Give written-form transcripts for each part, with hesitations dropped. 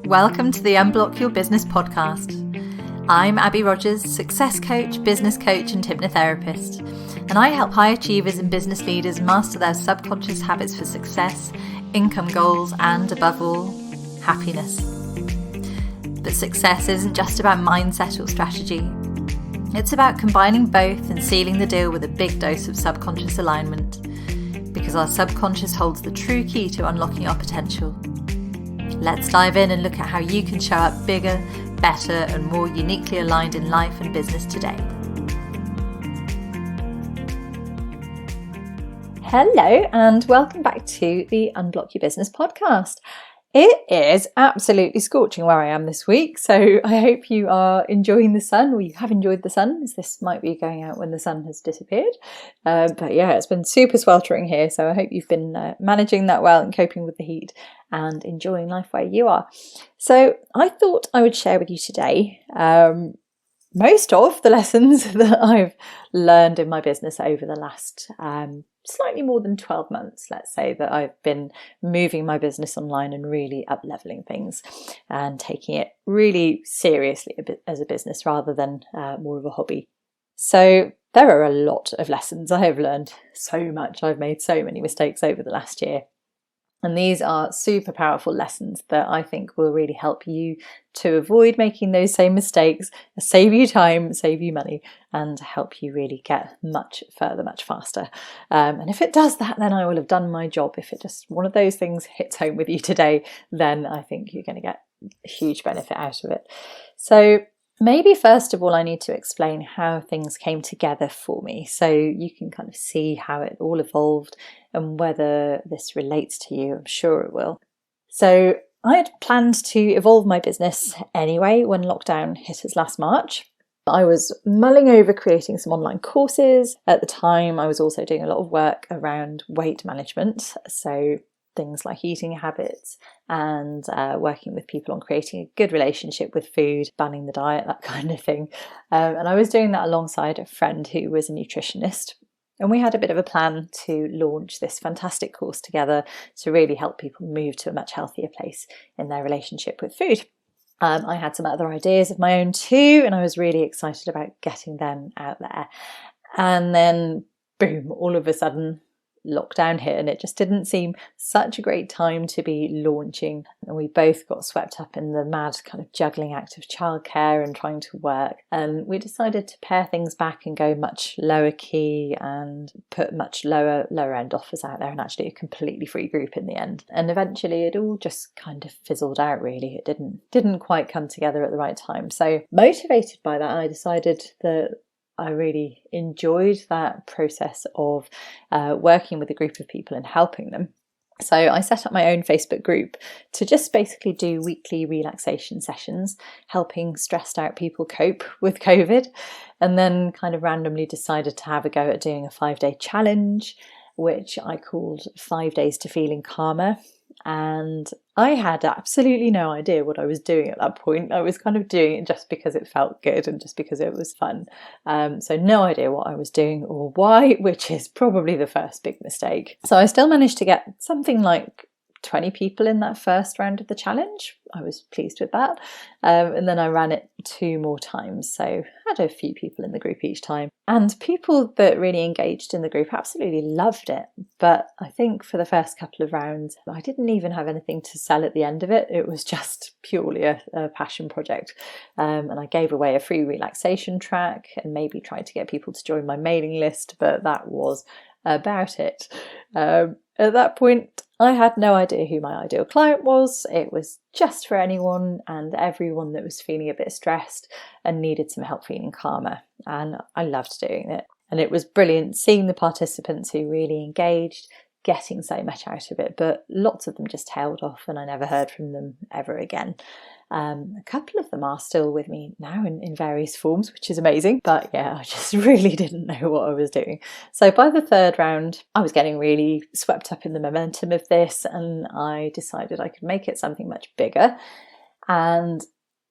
Welcome to the Unblock Your Business podcast. I'm Abby Rogers, success coach, business coach and hypnotherapist, and I help high achievers and business leaders master their subconscious habits for success, income goals and, above all, happiness. But success isn't just about mindset or strategy. It's about combining both and sealing the deal with a big dose of subconscious alignment, because our subconscious holds the true key to unlocking our potential. Let's dive in and look at how you can show up bigger, better and more uniquely aligned in life and business today. Hello and welcome back to the Unblock Your Business podcast. It is absolutely scorching where I am this week, so I hope you are enjoying the sun, or you have enjoyed the sun, as this might be going out when the sun has disappeared. But yeah, it's been super sweltering here, so I hope you've been managing that well and coping with the heat and enjoying life where you are. So I thought I would share with you today most of the lessons that I've learned in my business over the last slightly more than 12 months, let's say, that I've been moving my business online and really up-leveling things and taking it really seriously as a business rather than more of a hobby. So there are a lot of lessons. I have learned so much. I've made so many mistakes over the last year. And these are super powerful lessons that I think will really help you to avoid making those same mistakes, save you time, save you money, and help you really get much further, much faster. And if it does that, then I will have done my job. If it just one of those things hits home with you today, then I think you're going to get a huge benefit out of it. So maybe first of all, I need to explain how things came together for me so you can kind of see how it all evolved and whether this relates to you. I'm sure it will. So I had planned to evolve my business anyway when lockdown hit us last March. I was mulling over creating some online courses. At the time, I was also doing a lot of work around weight management. So things like eating habits and working with people on creating a good relationship with food, banning the diet, that kind of thing. And I was doing that alongside a friend who was a nutritionist. And we had a bit of a plan to launch this fantastic course together to really help people move to a much healthier place in their relationship with food. I had some other ideas of my own too, and I was really excited about getting them out there. And then, boom, all of a sudden, lockdown hit, and it just didn't seem such a great time to be launching, and we both got swept up in the mad kind of juggling act of childcare and trying to work, and we decided to pare things back and go much lower key and put much lower end offers out there, and actually a completely free group in the end. And eventually it all just kind of fizzled out, really. It didn't quite come together at the right time. So motivated by that, I decided that I really enjoyed that process of working with a group of people and helping them. So I set up my own Facebook group to just basically do weekly relaxation sessions, helping stressed out people cope with COVID, and then kind of randomly decided to have a go at doing a 5-day challenge, which I called 5 Days to Feeling Calmer. And I had absolutely no idea what I was doing at that point. I was kind of doing it just because it felt good and just because it was fun. So no idea what I was doing or why, which is probably the first big mistake. So I still managed to get something like 20 people in that first round of the challenge. I was pleased with that. And then I ran it 2 more times. So had a few people in the group each time. And people that really engaged in the group absolutely loved it. But I think for the first couple of rounds, I didn't even have anything to sell at the end of it. It was just purely a passion project. And I gave away a free relaxation track and maybe tried to get people to join my mailing list, but that was about it. At that point, I had no idea who my ideal client was. It was just for anyone and everyone that was feeling a bit stressed and needed some help feeling calmer. And I loved doing it. And it was brilliant seeing the participants who really engaged, getting so much out of it. But lots of them just tailed off and I never heard from them ever again. A couple of them are still with me now in various forms, which is amazing. But yeah, I just really didn't know what I was doing. So by the 3rd round, I was getting really swept up in the momentum of this, and I decided I could make it something much bigger and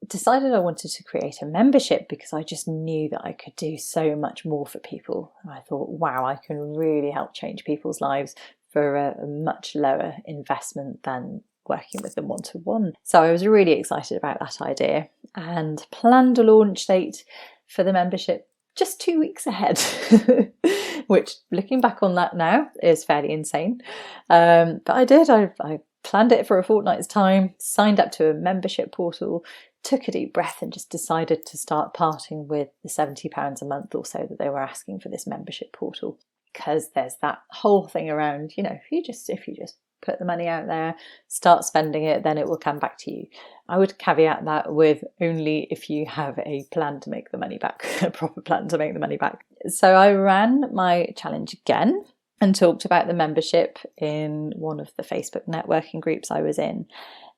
decided I wanted to create a membership because I just knew that I could do so much more for people. And I thought, wow, I can really help change people's lives for a much lower investment than working with them one-to-one. So I was really excited about that idea and planned a launch date for the membership just 2 weeks ahead, which looking back on that now is fairly insane. But I did. I planned it for a fortnight's time, signed up to a membership portal, took a deep breath and just decided to start parting with the £70 a month or so that they were asking for this membership portal. Because there's that whole thing around, if you just put the money out there, start spending it, then it will come back to you. I would caveat that with only if you have a plan to make the money back, a proper plan to make the money back. So I ran my challenge again and talked about the membership in one of the Facebook networking groups I was in.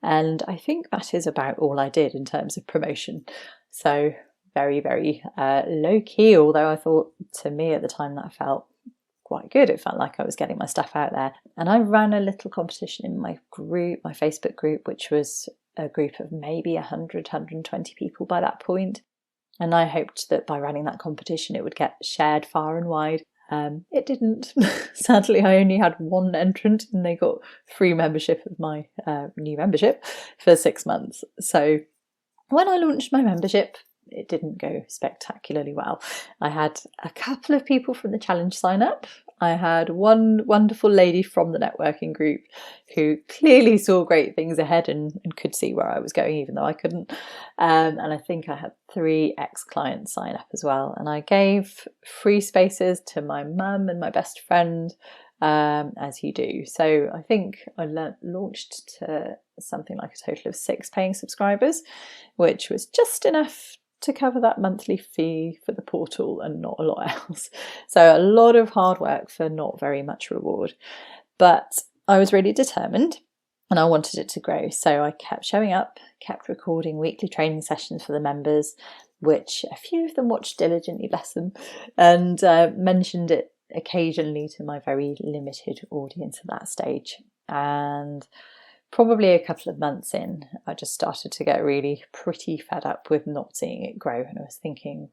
And I think that is about all I did in terms of promotion. So very, very low key, although I thought to me at the time that felt quite good. It felt like I was getting my stuff out there. And I ran a little competition in my group, my Facebook group, which was a group of maybe 100, 120 people by that point. And I hoped that by running that competition, it would get shared far and wide. It didn't. Sadly, I only had one entrant and they got free membership of my new membership for 6 months. So when I launched my membership, it didn't go spectacularly well. I had a couple of people from the challenge sign up. I had one wonderful lady from the networking group who clearly saw great things ahead and could see where I was going, even though I couldn't. And I think I had 3 ex-clients sign up as well. And I gave free spaces to my mum and my best friend, as you do. So I think I launched to something like a total of 6 paying subscribers, which was just enough to cover that monthly fee for the portal and not a lot else. So a lot of hard work for not very much reward. But I was really determined and I wanted it to grow. So I kept showing up, kept recording weekly training sessions for the members, which a few of them watched diligently, bless them, and mentioned it occasionally to my very limited audience at that stage. And probably a couple of months in, I just started to get really pretty fed up with not seeing it grow. And I was thinking,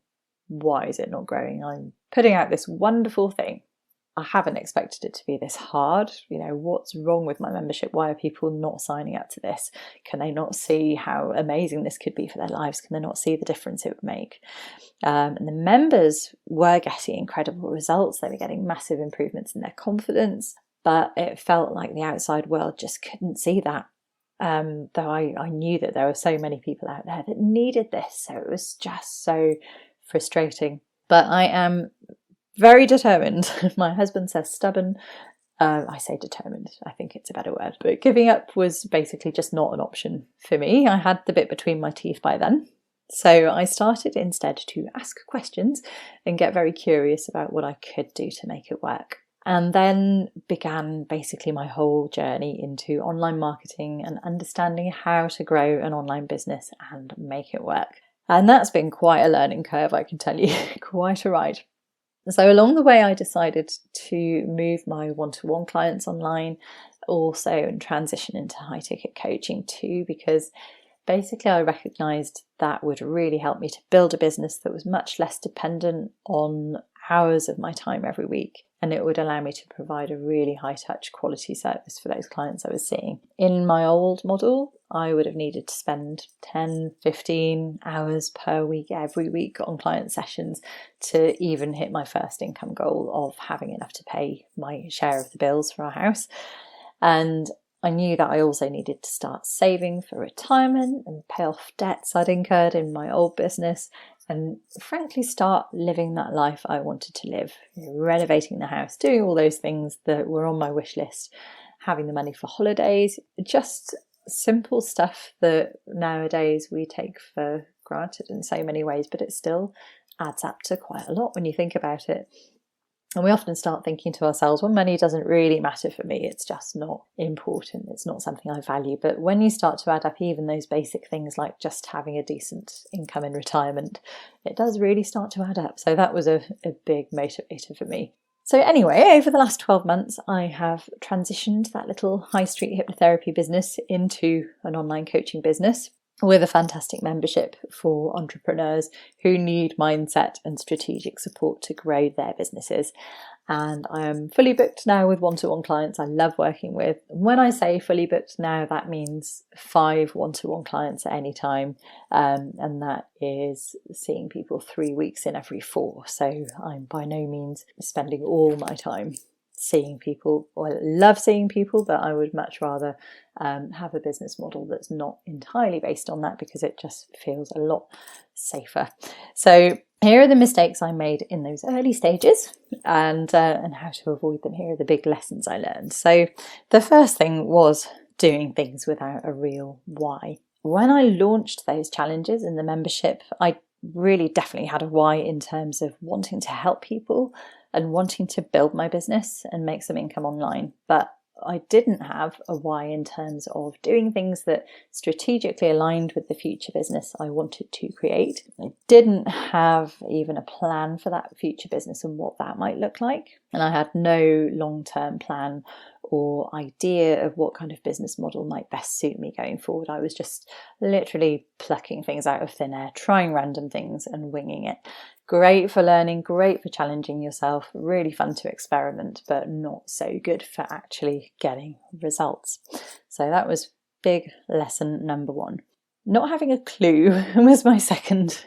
why is it not growing? I'm putting out this wonderful thing. I haven't expected it to be this hard. What's wrong with my membership? Why are people not signing up to this? Can they not see how amazing this could be for their lives? Can they not see the difference it would make? And the members were getting incredible results. They were getting massive improvements in their confidence. But it felt like the outside world just couldn't see that. Though I knew that there were so many people out there that needed this. So it was just so frustrating. But I am very determined. My husband says stubborn. I say determined. I think it's a better word. But giving up was basically just not an option for me. I had the bit between my teeth by then. So I started instead to ask questions and get very curious about what I could do to make it work. And then began basically my whole journey into online marketing and understanding how to grow an online business and make it work. And that's been quite a learning curve, I can tell you, quite a ride. So along the way, I decided to move my one-to-one clients online also and transition into high ticket coaching too, because basically I recognised that would really help me to build a business that was much less dependent on hours of my time every week. And it would allow me to provide a really high touch quality service for those clients I was seeing. In my old model, I would have needed to spend 10, 15 hours per week, every week on client sessions to even hit my first income goal of having enough to pay my share of the bills for our house. And I knew that I also needed to start saving for retirement and pay off debts I'd incurred in my old business and frankly start living that life I wanted to live, renovating the house, doing all those things that were on my wish list, having the money for holidays, just simple stuff that nowadays we take for granted in so many ways, but it still adds up to quite a lot when you think about it. And we often start thinking to ourselves, well, money doesn't really matter for me. It's just not important. It's not something I value. But when you start to add up even those basic things like just having a decent income in retirement, it does really start to add up. So that was a big motivator for me. So anyway, over the last 12 months, I have transitioned that little high street hypnotherapy business into an online coaching business with a fantastic membership for entrepreneurs who need mindset and strategic support to grow their businesses. and I am fully booked now with one-to-one clients I love working with. When I say fully booked now, that means 5 one-to-one clients at any time, and that is seeing people 3 weeks in every 4. So I'm by no means spending all my time seeing people. Well, I love seeing people, but I would much rather have a business model that's not entirely based on that, because it just feels a lot safer. So here are the mistakes I made in those early stages, and how to avoid them. Here are the big lessons I learned. So the first thing was doing things without a real why. When I launched those challenges in the membership, I really definitely had a why in terms of wanting to help people and wanting to build my business and make some income online. But I didn't have a why in terms of doing things that strategically aligned with the future business I wanted to create. I didn't have even a plan for that future business and what that might look like. And I had no long-term plan or idea of what kind of business model might best suit me going forward. I was just literally plucking things out of thin air, trying random things and winging it. Great for learning, great for challenging yourself, really fun to experiment, but not so good for actually getting results. So that was big lesson number 1. Not having a clue was my second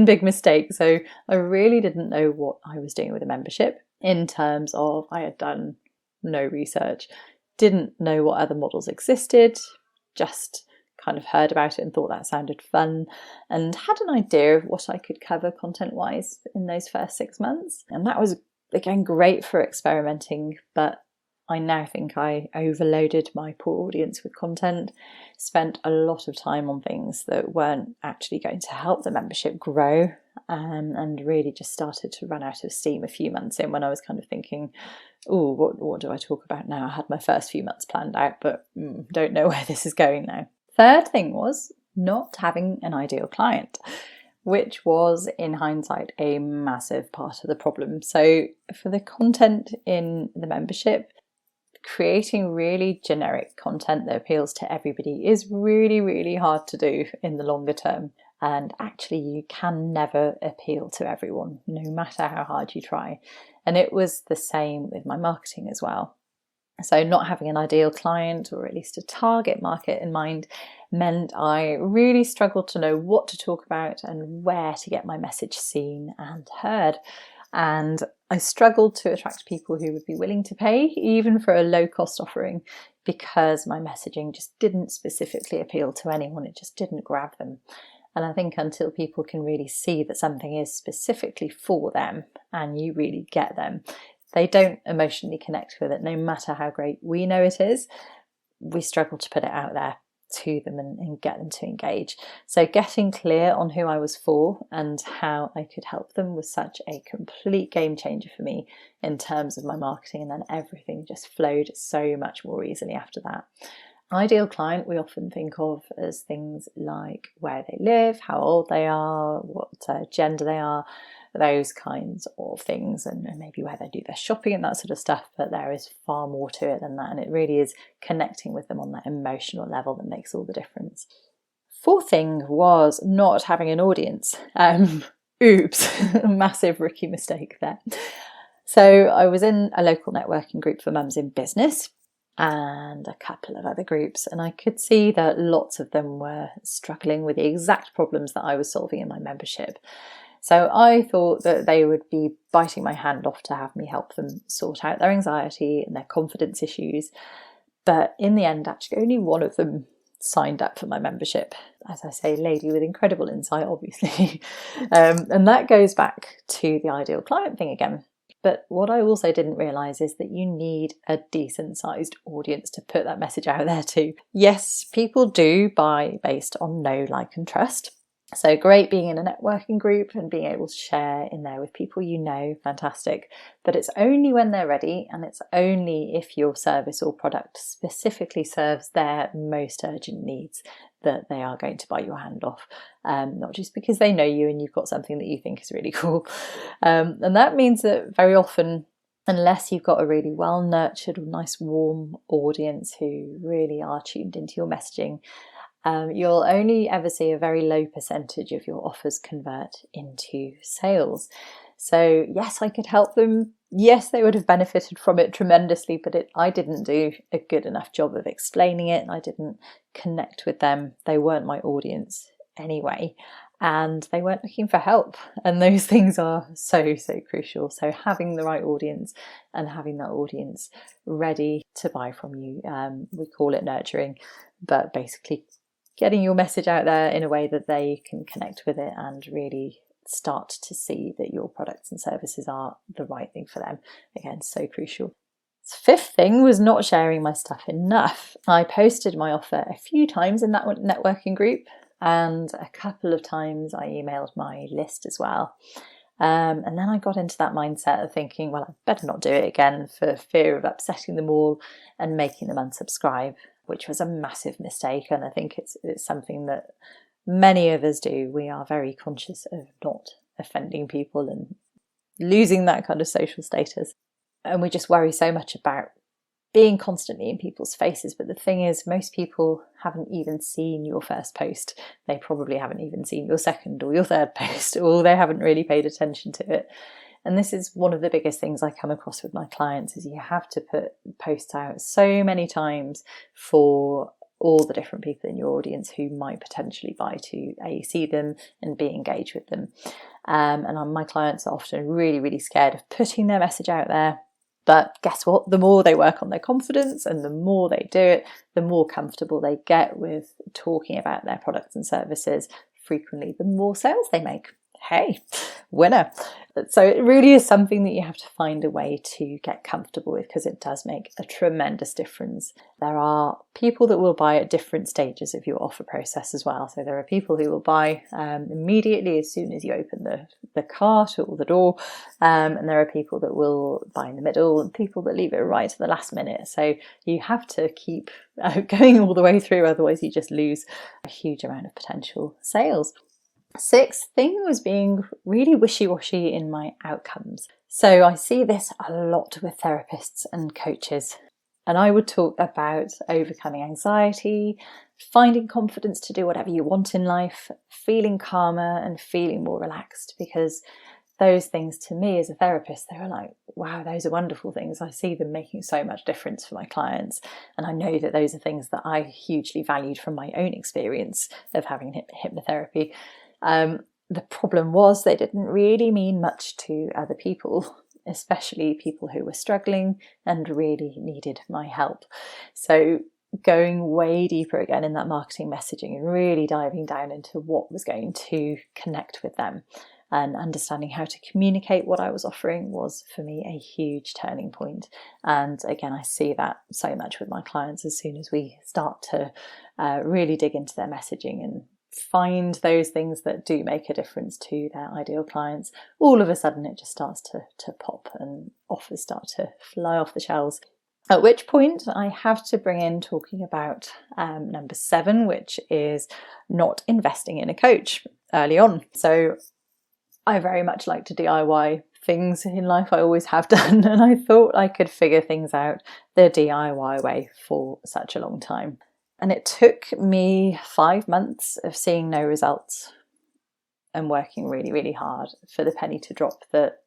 big mistake. So I really didn't know what I was doing with a membership, in terms of I had done no research, didn't know what other models existed, just kind of heard about it and thought that sounded fun, and had an idea of what I could cover content-wise in those first 6 months. And that was, again, great for experimenting, but I now think I overloaded my poor audience with content, spent a lot of time on things that weren't actually going to help the membership grow, and really just started to run out of steam a few months in, when I was kind of thinking, oh, what do I talk about now? I had my first few months planned out, but don't know where this is going now. Third thing was not having an ideal client, which was, in hindsight, a massive part of the problem. So for the content in the membership, creating really generic content that appeals to everybody is really, really hard to do in the longer term. And actually, you can never appeal to everyone, no matter how hard you try. And it was the same with my marketing as well. So not having an ideal client, or at least a target market in mind, meant I really struggled to know what to talk about and where to get my message seen and heard. And I struggled to attract people who would be willing to pay, even for a low-cost offering, because my messaging just didn't specifically appeal to anyone. It just didn't grab them. And I think until people can really see that something is specifically for them and you really get them, they don't emotionally connect with it, no matter how great we know it is. We struggle to put it out there to them and get them to engage. So getting clear on who I was for and how I could help them was such a complete game changer for me in terms of my marketing, and then everything just flowed so much more easily after that. Ideal client we often think of as things like where they live, how old they are, what gender they are, those kinds of things, and maybe where they do their shopping and that sort of stuff. But there is far more to it than that, and it really is connecting with them on that emotional level that makes all the difference. Fourth thing was not having an audience. Oops, massive rookie mistake there. So I was in a local networking group for mums in business and a couple of other groups, and I could see that lots of them were struggling with the exact problems that I was solving in my membership. So I thought that they would be biting my hand off to have me help them sort out their anxiety and their confidence issues. But in the end, actually, only one of them signed up for my membership. As I say, lady with incredible insight, obviously. And that goes back to the ideal client thing again. But what I also didn't realise is that you need a decent sized audience to put that message out there to. Yes, people do buy based on know, like and trust. So great being in a networking group and being able to share in there with people you know, fantastic. But it's only when they're ready, and it's only if your service or product specifically serves their most urgent needs, that they are going to bite your hand off. Not just because they know you and you've got something that you think is really cool. And that means that very often, unless you've got a really well-nurtured or nice warm audience who really are tuned into your messaging, you'll only ever see a very low percentage of your offers convert into sales. So yes, I could help them Yes, they would have benefited from it tremendously, but I didn't do a good enough job of explaining it. I didn't connect with them. They weren't my audience anyway, and they weren't looking for help. And those things are so, so crucial. So having the right audience and having that audience ready to buy from you, we call it nurturing, but basically getting your message out there in a way that they can connect with it and really start to see that your products and services are the right thing for them. Again, so crucial. The fifth thing was not sharing my stuff enough. I posted my offer a few times in that networking group, and a couple of times I emailed my list as well. And then I got into that mindset of thinking, well, I better not do it again for fear of upsetting them all and making them unsubscribe, which was a massive mistake. And I think it's something that many of us do. We are very conscious of not offending people and losing that kind of social status. And we just worry so much about being constantly in people's faces. But the thing is, most people haven't even seen your first post. They probably haven't even seen your second or your third post, or they haven't really paid attention to it. And this is one of the biggest things I come across with my clients, is you have to put posts out so many times for all the different people in your audience who might potentially buy to see them and be engaged with them. And my clients are often really, really scared of putting their message out there. But guess what? The more they work on their confidence and the more they do it, the more comfortable they get with talking about their products and services frequently, the more sales they make. Hey, winner. So it really is something that you have to find a way to get comfortable with, because it does make a tremendous difference. There are people that will buy at different stages of your offer process as well. So there are people who will buy immediately as soon as you open the cart or the door, and there are people that will buy in the middle and people that leave it right to the last minute. So you have to keep going all the way through, otherwise you just lose a huge amount of potential sales. Sixth thing was being really wishy-washy in my outcomes. So I see this a lot with therapists and coaches, and I would talk about overcoming anxiety, finding confidence to do whatever you want in life, feeling calmer and feeling more relaxed, because those things to me as a therapist, they were like, wow, those are wonderful things. I see them making so much difference for my clients. And I know that those are things that I hugely valued from my own experience of having hypnotherapy. The problem was they didn't really mean much to other people, especially people who were struggling and really needed my help. So going way deeper again in that marketing messaging and really diving down into what was going to connect with them and understanding how to communicate what I was offering was for me a huge turning point. And again, I see that so much with my clients. As soon as we start to really dig into their messaging and find those things that do make a difference to their ideal clients, all of a sudden it just starts to pop and offers start to fly off the shelves. At which point I have to bring in talking about number 7, which is not investing in a coach early on. So I very much like to DIY things in life. I always have done, and I thought I could figure things out the DIY way for such a long time. And it took me 5 months of seeing no results and working really, really hard for the penny to drop that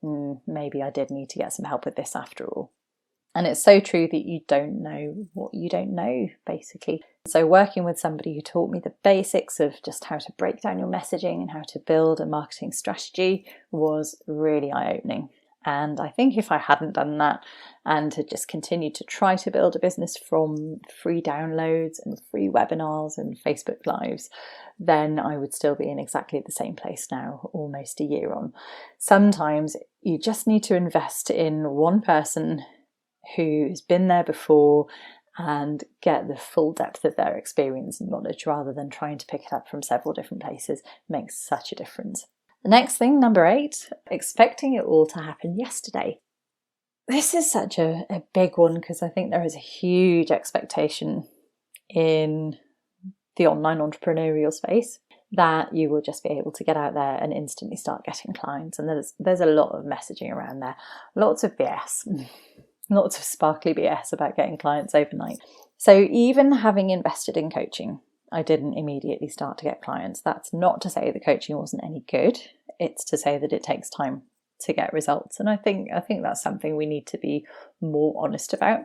maybe I did need to get some help with this after all. And it's so true that you don't know what you don't know, basically. So working with somebody who taught me the basics of just how to break down your messaging and how to build a marketing strategy was really eye-opening. And I think if I hadn't done that and had just continued to try to build a business from free downloads and free webinars and Facebook Lives, then I would still be in exactly the same place now, almost a year on. Sometimes you just need to invest in one person who's been there before and get the full depth of their experience and knowledge rather than trying to pick it up from several different places. Makes such a difference. The next thing, number 8, expecting it all to happen yesterday. This is such a big one because I think there is a huge expectation in the online entrepreneurial space that you will just be able to get out there and instantly start getting clients. And there's a lot of messaging around there, lots of BS, lots of sparkly BS about getting clients overnight. So even having invested in coaching, I didn't immediately start to get clients. That's not to say the coaching wasn't any good. It's to say that it takes time to get results. And I think that's something we need to be more honest about.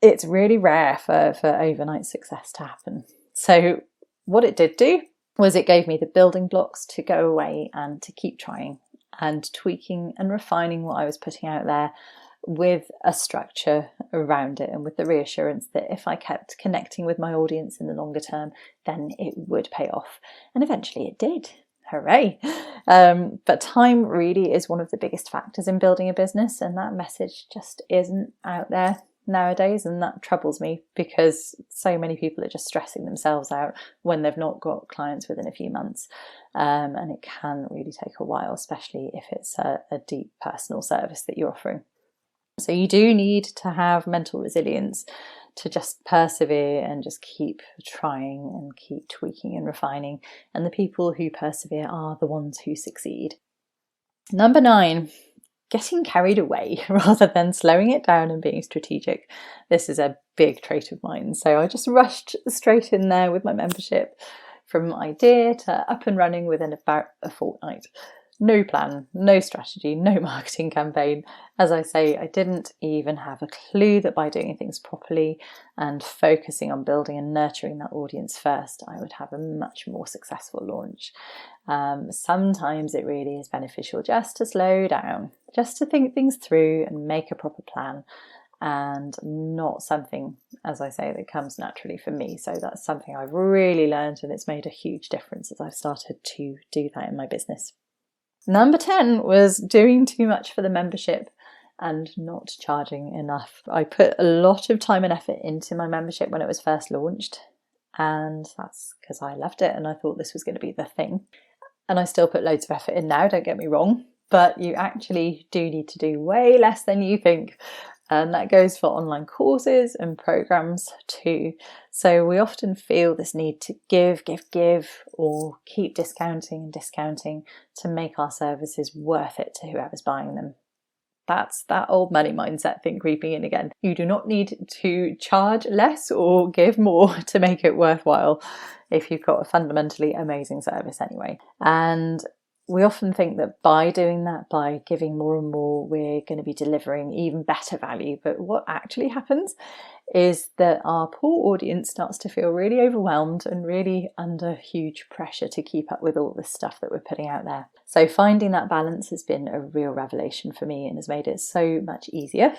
It's really rare for overnight success to happen. So what it did do was it gave me the building blocks to go away and to keep trying and tweaking and refining what I was putting out there, with a structure around it and with the reassurance that if I kept connecting with my audience in the longer term, then it would pay off. And eventually it did. Hooray! But time really is one of the biggest factors in building a business, and that message just isn't out there nowadays, and that troubles me because so many people are just stressing themselves out when they've not got clients within a few months, and it can really take a while, especially if it's a deep personal service that you're offering. So you do need to have mental resilience to just persevere and just keep trying and keep tweaking and refining. And the people who persevere are the ones who succeed. Number 9, getting carried away rather than slowing it down and being strategic. This is a big trait of mine. So I just rushed straight in there with my membership, from idea to up and running within about a fortnight. No plan, no strategy, no marketing campaign. As I say, I didn't even have a clue that by doing things properly and focusing on building and nurturing that audience first, I would have a much more successful launch. Sometimes it really is beneficial just to slow down, just to think things through and make a proper plan, and not something, as I say, that comes naturally for me. So that's something I've really learned, and it's made a huge difference as I've started to do that in my business. Number 10 was doing too much for the membership and not charging enough. I put a lot of time and effort into my membership when it was first launched, and that's because I loved it and I thought this was going to be the thing. And I still put loads of effort in now, don't get me wrong, but you actually do need to do way less than you think. And that goes for online courses and programs too. So we often feel this need to give, or keep discounting to make our services worth it to whoever's buying them. That's that old money mindset thing creeping in again. You do not need to charge less or give more to make it worthwhile if you've got a fundamentally amazing service anyway. And we often think that by doing that, by giving more and more, we're going to be delivering even better value. But what actually happens is that our poor audience starts to feel really overwhelmed and really under huge pressure to keep up with all this stuff that we're putting out there. So finding that balance has been a real revelation for me and has made it so much easier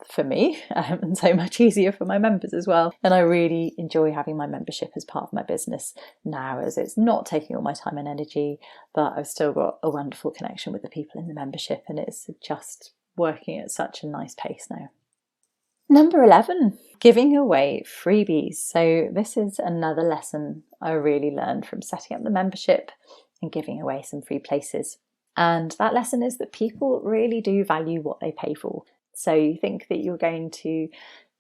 for me and so much easier for my members as well. And I really enjoy having my membership as part of my business now, as it's not taking all my time and energy, but I've still got a wonderful connection with the people in the membership, and it's just working at such a nice pace now. Number 11, giving away freebies. So this is another lesson I really learned from setting up the membership and giving away some free places. And that lesson is that people really do value what they pay for. So you think that you're going to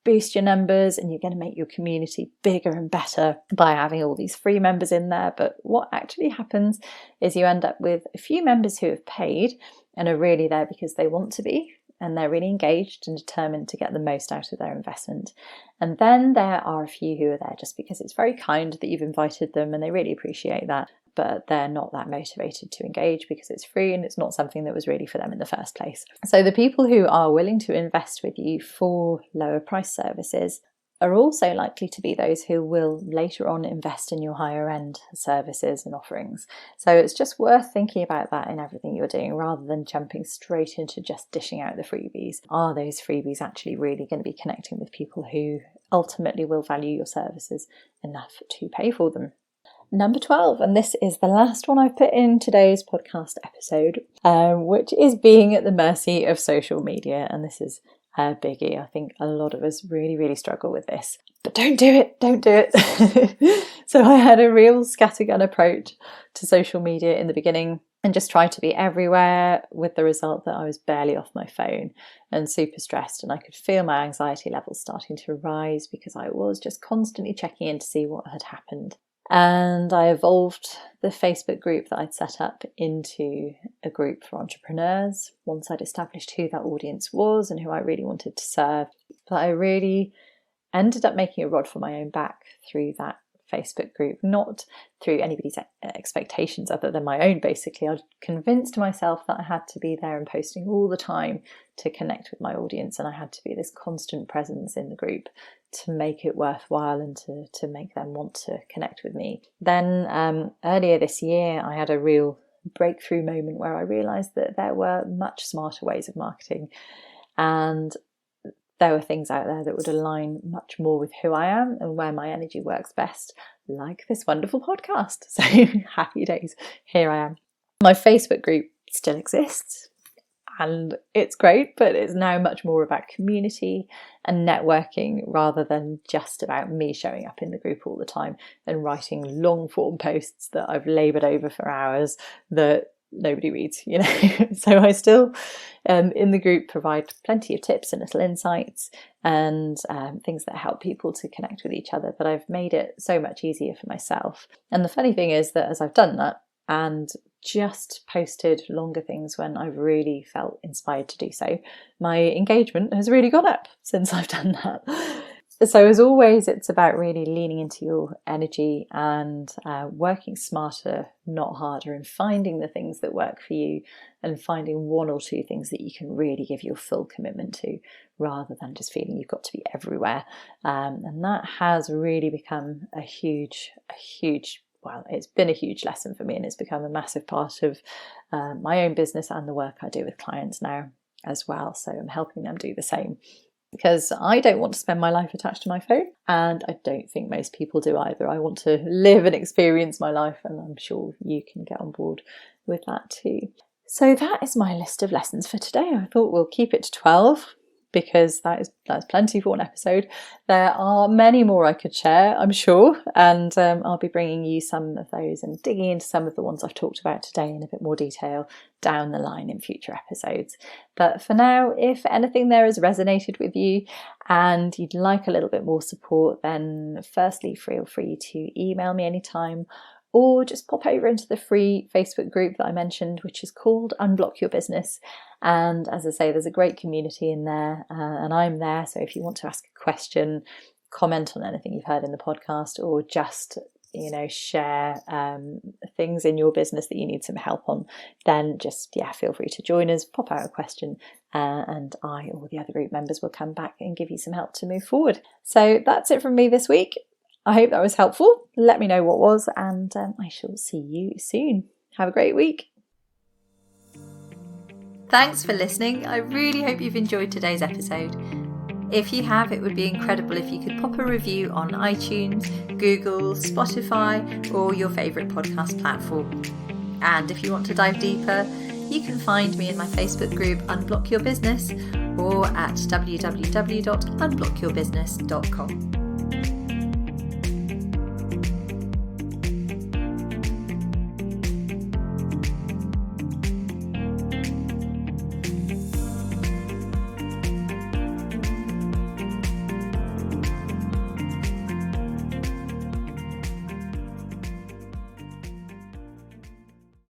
boost your numbers and you're going to make your community bigger and better by having all these free members in there. But what actually happens is you end up with a few members who have paid and are really there because they want to be, and they're really engaged and determined to get the most out of their investment. And then there are a few who are there just because it's very kind that you've invited them and they really appreciate that, but they're not that motivated to engage because it's free and it's not something that was really for them in the first place. So the people who are willing to invest with you for lower price services are also likely to be those who will later on invest in your higher end services and offerings. So it's just worth thinking about that in everything you're doing, rather than jumping straight into just dishing out the freebies. Are those freebies actually really going to be connecting with people who ultimately will value your services enough to pay for them? Number 12, and this is the last one I've put in today's podcast episode, which is being at the mercy of social media. And this is a biggie. I think a lot of us really struggle with this. But don't do it. So I had a real scattergun approach to social media in the beginning and just tried to be everywhere, with the result that I was barely off my phone and super stressed, and I could feel my anxiety levels starting to rise because I was just constantly checking in to see what had happened. And I evolved the Facebook group that I'd set up into a group for entrepreneurs once I'd established who that audience was and who I really wanted to serve. But I really ended up making a rod for my own back through that Facebook group, not through anybody's expectations other than my own. Basically, I convinced myself that I had to be there and posting all the time to connect with my audience, and I had to be this constant presence in the group to make it worthwhile and to make them want to connect with me. Then earlier this year, I had a real breakthrough moment where I realised that there were much smarter ways of marketing, and there were things out there that would align much more with who I am and where my energy works best, like this wonderful podcast. So happy days, here I am. My Facebook group still exists and it's great, but it's now much more about community and networking rather than just about me showing up in the group all the time and writing long form posts that I've laboured over for hours that nobody reads, So I still in the group provide plenty of tips and little insights and things that help people to connect with each other, but I've made it so much easier for myself. And the funny thing is that as I've done that and just posted longer things when I've really felt inspired to do so, my engagement has really gone up since I've done that. So as always, it's about really leaning into your energy and working smarter, not harder, and finding the things that work for you and finding one or two things that you can really give your full commitment to rather than just feeling you've got to be everywhere. And that has really become a huge, well, it's been a huge lesson for me, and it's become a massive part of my own business and the work I do with clients now as well. So I'm helping them do the same, because I don't want to spend my life attached to my phone, and I don't think most people do either. I want to live and experience my life, and I'm sure you can get on board with that too. So that is my list of lessons for today. I thought we'll keep it to 12 because that's plenty for one episode. There are many more I could share, I'm sure, and I'll be bringing you some of those and digging into some of the ones I've talked about today in a bit more detail down the line in future episodes. But for now, if anything there has resonated with you and you'd like a little bit more support, then firstly, feel free to email me anytime, or just pop over into the free Facebook group that I mentioned, which is called Unblock Your Business. And as I say, there's a great community in there, and I'm there. So if you want to ask a question, comment on anything you've heard in the podcast, or just, share things in your business that you need some help on, then just, feel free to join us, pop out a question, and I or the other group members will come back and give you some help to move forward. So that's it from me this week. I hope that was helpful. Let me know what was, and I shall see you soon. Have a great week. Thanks for listening. I really hope you've enjoyed today's episode. If you have, it would be incredible if you could pop a review on iTunes, Google, Spotify, or your favourite podcast platform. And if you want to dive deeper, you can find me in my Facebook group Unblock Your Business or at www.unblockyourbusiness.com.